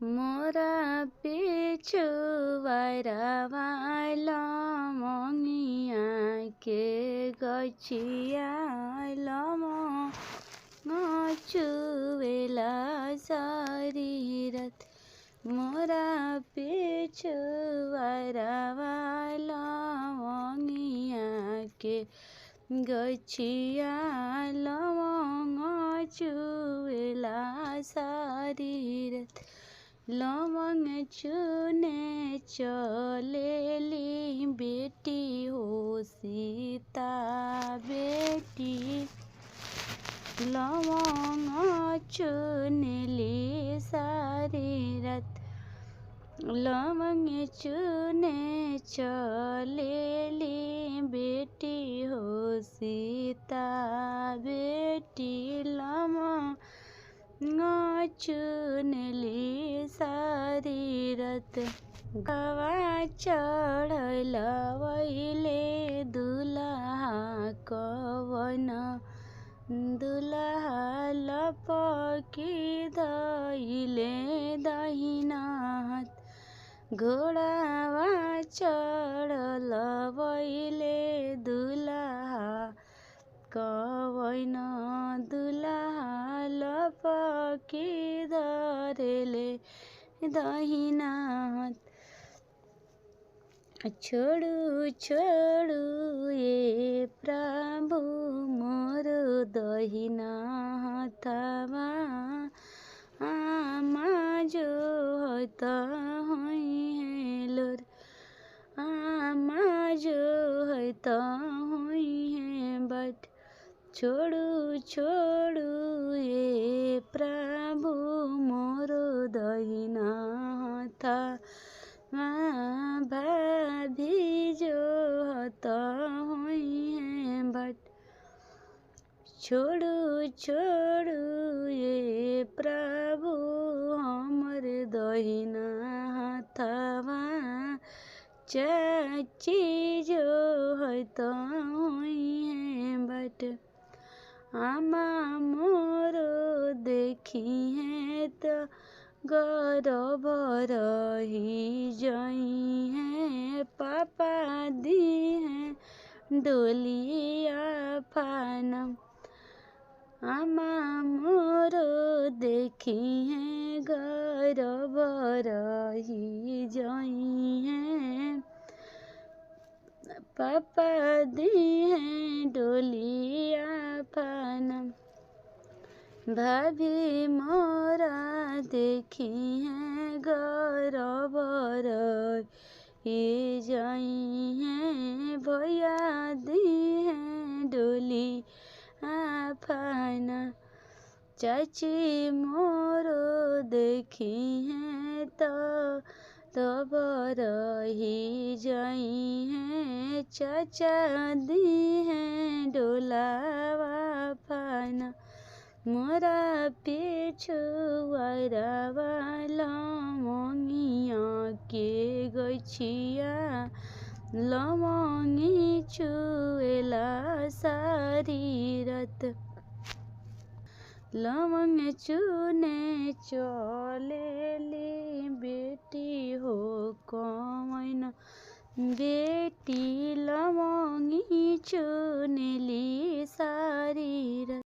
मोरा पिछुवाइरावा लमंगिया के गछिया चुवेला शरीरत। मोरा पिछुवाइरावा लमंगिया के गछिया चुवेला शरीरत। लवंग चुने चलेली बेटी हो सीता बेटी। लवंग चुनेली शरीरत। लवंग चुने चलेली बेटी हो सीता बेटी। लवंग चुनेली शरीरत। गवा चढ़ल वैले दुल्हा कवन दुल्हा लपकी धइले दहिना हाथ। घोड़ावा चढ़ल वैले दुल्हा कवन दुल्हा लपकी धरेले दहिना हाथ। छोड़ू छोड़ू ये प्रभु मोर दहिना हाथवा। आमा जो हत हुई है लोर। आमा जो हत हुई है बट। छोड़ू छोड़ू ये प्रभु मोर दहिना हाथवा। भाभी जो हत हुई है बट। छोड़ू छोड़ू ये प्रभु हमर दहिना हाथवा। चाची जो हत हुई है बट। आमा मोरो देखी है तो गर्भ रही जई है। पापा दी है डोलिया फानम। आमा मोरो देखी है गर्भ रही जई है। पापा दी है डोलिया फानम। भाभी मोरा देखी है गर्भ रही जई है। भैया दी है डोली फाना। चाची मोरो देखी है तो तब रही जई है। चाचा दी है डोलावा फाना। मोरा पिछुवाइरावा लमंगिया के गछिया लवंगी चुवेला शरीरत। लवंग चुने चलेली बेटी हो कवन बेटी। लवंगी चुनेली शरीरत।